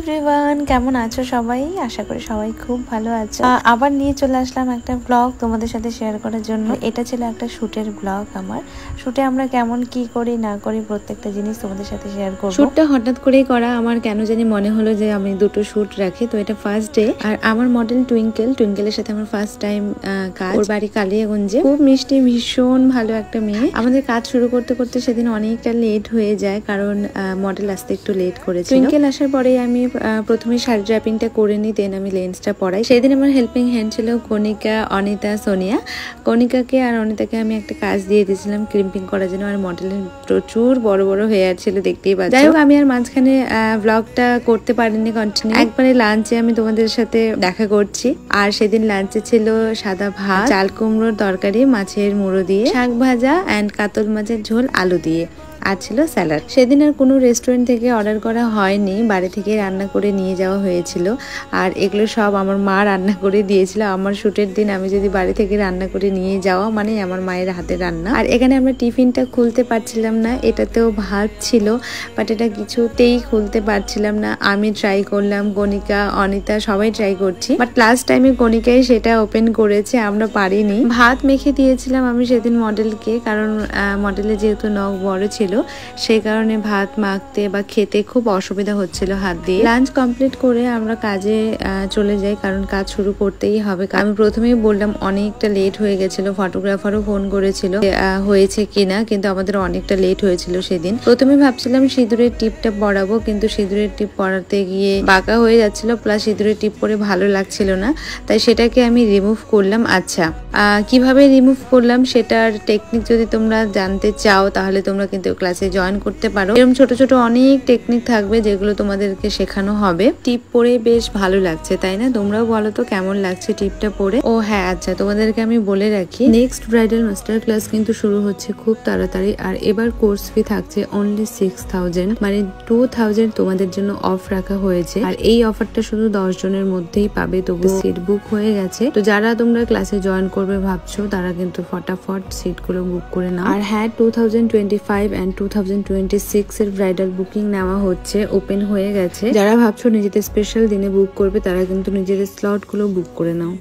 Everyone, কেমন আছো সবাই? আশা করি সবাই খুব ভালো আছো। আবার নিয়ে চলে আসলাম একটা ব্লগ তোমাদের সাথে শেয়ার করার জন্য। এটা ছিল একটা শুটের ব্লগ। আমার শুটে আমরা কেমন কি করি না করি প্রত্যেকটা জিনিস তোমাদের সাথে শেয়ার করব। শুটটা হঠাৎ করেই করা, আমার কেন জানি মনে হলো যে আমি দুটো শুট রাখি। তো এটা ফার্স্ট ডে, আর আমার মডেল টুইঙ্কেলের সাথে আমার ফার্স্ট টাইম কাজ। ওর বাড়ি কালিয়াগঞ্জে, খুব মিষ্টি, ভীষণ ভালো একটা মেয়ে। আমাদের কাজ শুরু করতে করতে সেদিন অনেকটা লেট হয়ে যায়, কারণ মডেল আসতে একটু লেট করেছে। টুইঙ্কেল আসার পরে আমি প্রথমে শাড়ি ড্র্যাপিংটা করে নিই, দেন আমি লেন্সটা পরাই। সেদিন আমার হেল্পিং হ্যান্ড ছিল কণিকা, অনিতা, সোনিয়া। কণিকাকে আর অনিতাকে আমি একটা কাজ দিয়ে দিয়েছিলাম ক্রিম্পিং করার জন্য, আর মডেলের প্রচুর বড় বড় হেয়ার ছিল, দেখতেই পাচ্ছ। যাই হোক, আমি আর মাঝখানে ব্লগটা করতে পারিনি কন্টিনিউ। একবারে লাঞ্চে আমি তোমাদের সাথে দেখা করছি। আর সেদিন লাঞ্চে ছিল সাদা ভাত, চাল কুমড়োর তরকারি, মাছের মুড়ো দিয়ে, শাক ভাজা অ্যান্ড কাতল মাছের ঝোল আলু দিয়ে, আর ছিল স্যালাড। সেদিন আর কোনো রেস্টুরেন্ট থেকে অর্ডার করা হয়নি, বাড়ি থেকে রান্না করে নিয়ে যাওয়া হয়েছিল। আর এগুলো সব আমার মা রান্না করে দিয়েছিল। আমার শুটের দিন আমি যদি বাড়ি থেকে রান্না করে নিয়ে যাওয়া মানে আমার মায়ের হাতে রান্না। আর এখানে আমরা টিফিনটা খুলতে পারছিলাম না, এটাতেও ভাত ছিল, বাট এটা কিছুতেই খুলতে পারছিলাম না। আমি ট্রাই করলাম, কণিকা, অনিতা সবাই ট্রাই করছি, বাট লাস্ট টাইমে কণিকাই সেটা ওপেন করেছে, আমরা পারিনি। ভাত মেখে দিয়েছিলাম আমি সেদিন মডেলকে, কারণ মডেলের যেহেতু নখ বড় ছিল সেই কারণে ভাত মাখতে বা খেতে খুব অসুবিধা হচ্ছিল হাত দিয়ে। লাঞ্চ কমপ্লিট করে আমরা কাজে চলে যাই, কারণ কাজ শুরু করতেই হবে। আমি প্রথমেই বললাম অনেকটা লেট হয়ে গেছিল, ফটোগ্রাফারও ফোন করেছিল হয়েছে কিনা, কিন্তু আমাদের অনেকটা লেট হয়েছিল সেদিন। প্রথমে ভাবছিলাম সিঁদুরের টিপটা পরাবো, কিন্তু সিঁদুরের টিপ পরাতে গিয়ে বাঁকা হয়ে যাচ্ছিল, প্লাস সিঁদুরের টিপ পরে ভালো লাগছিল না, তাই সেটাকে আমি রিমুভ করলাম। আচ্ছা, কিভাবে রিমুভ করলাম সেটার টেকনিক যদি তোমরা জানতে চাও তাহলে তোমরা কিন্তু ক্লাসে জয়েন করতে পারো। এরকম ছোট ছোট অনেক টেকনিক থাকবে যেগুলো তোমাদেরকে শেখানো হবে। টিপ পরে বেশ ভালো লাগছে, তাই না? তোমরাও বলো তো কেমন লাগছে টিপটা পরে। ও হ্যাঁ, আচ্ছা, তোমাদেরকে আমি বলে রাখি, নেক্সট ব্রাইডাল মাস্টার ক্লাস কিন্তু শুরু হচ্ছে খুব তাড়াতাড়ি। আর এবার কোর্স ফি থাকছে অনলি 6000, মানে 2000 তোমাদের জন্য অফ রাখা হয়েছে। আর এই অফারটা শুধু 10 জনের মধ্যেই পাবে, তবু সিট বুক হয়ে গেছে। তো যারা তোমরা ক্লাসে জয়েন করবে ভাবছো, তারা কিন্তু ফটাফট সিট গুলো বুক করে নাও। আর হ্যাঁ, 2025 and 2026 এর ব্রাইডাল বুকিং নেওয়া হচ্ছে, ওপেন হয়ে গেছে। যারা ভাবছো নিজেদের স্পেশাল দিনে বুক করবে, তারা কিন্তু নিজেদের স্লট গুলো বুক করে নাও।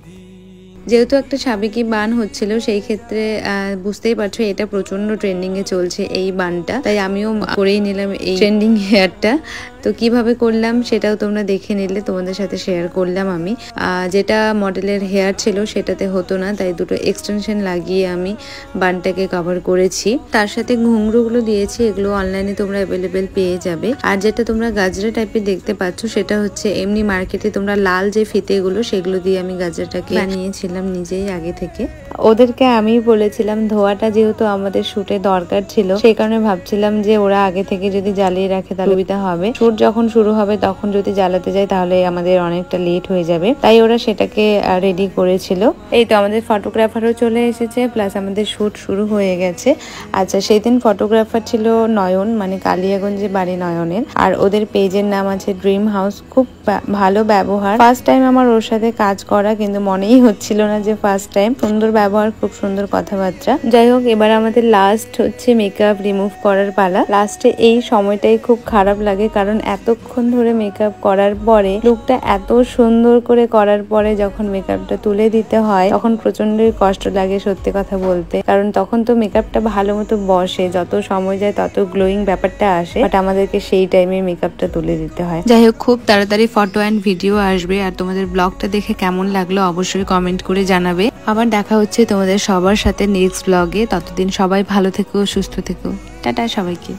যেহেতু একটা সাবেকি বান হচ্ছিল, সেই ক্ষেত্রে বুঝতেই পারছো এটা প্রচন্ড ট্রেন্ডিং এ চলছে এই বানটা, তাই আমিও করেই নিলাম এই ট্রেন্ডিং হেয়ারটা। তো কিভাবে করলাম সেটাও তোমরা দেখে নিলে, তোমাদের সাথে শেয়ার করলাম আমি। যেটা মডেলের হেয়ার ছিল সেটাতে হতো না, তাই দুটো এক্সটেনশন লাগিয়ে আমি বানটাকে কভার করেছি। তার সাথে ঘুংরুগুলো দিয়েছি, এগুলো অনলাইনে তোমরা অ্যাভেলেবেল পেয়ে যাবে। আর যেটা তোমরা গাজরা টাইপের দেখতে পাচ্ছ সেটা হচ্ছে এমনি মার্কেটে তোমরা লাল যে ফিতেগুলো, সেগুলো দিয়ে আমি গাজরাটাকে বানিয়েছিলাম নিজেই আগে থেকে। ওদেরকে আমি বলেছিলাম ধোয়াটা যেহেতু আমাদের শুটে দরকার ছিল, সেই কারণে ভাবছিলাম যে ওরা আগে থেকে যদি জ্বালিয়ে রাখে তাহলে সুবিধা হবে। শুট যখন শুরু হবে তখন যদি জ্বালাতে যাই তাহলে আমাদের অনেকটা লেট হয়ে যাবে, তাই ওরা সেটাকে রেডি করেছিল। এই তো আমাদের ফটোগ্রাফারও চলে এসেছে, প্লাস আমাদের শুট শুরু হয়ে গেছে। আচ্ছা, সেদিন ফটোগ্রাফার ছিল নয়ন, মানে কালিয়াগঞ্জে বাড়ি নয়নের, আর ওদের পেজের নাম আছে ড্রিম হাউস। খুব ভালো ব্যবহার, ফার্স্ট টাইম আমার ওর সাথে কাজ করা, কিন্তু মনেই হচ্ছিল না যে ফার্স্ট টাইম। সুন্দর ব্যবহার, খুব সুন্দর কথাবার্তা। যাই হোক, এবার আমাদের লাস্ট হচ্ছে মেকআপ রিমুভ করার পালা। লাস্টে এই সময়টাই খুব খারাপ লাগে, কারণ এতক্ষণ ধরে মেকআপ করার পরে, লুকটা এত সুন্দর করে করার পরে যখন মেকআপটা তুলে দিতে হয় তখন প্রচন্ডই কষ্ট লাগে, সত্যি কথা বলতে। কারণ তখন তো মেকআপটা ভালো মতো বসে, যত সময় যায় তত গ্লোয়িং ব্যাপারটা আসে, বাট আমাদেরকে সেই টাইমে মেকআপটা তুলে দিতে হয়। যাই হোক, খুব তাড়াতাড়ি ফটো অ্যান্ড ভিডিও আসবে, আর তোমাদের ব্লগটা দেখে কেমন লাগলো অবশ্যই কমেন্ট করে জানাবে। আবার দেখা হচ্ছে তোমাদের সবার সাথে নেক্সট ব্লগে। ততদিন সবাই ভালো থেকো, সুস্থ থেকো। টাটা সবাইকে।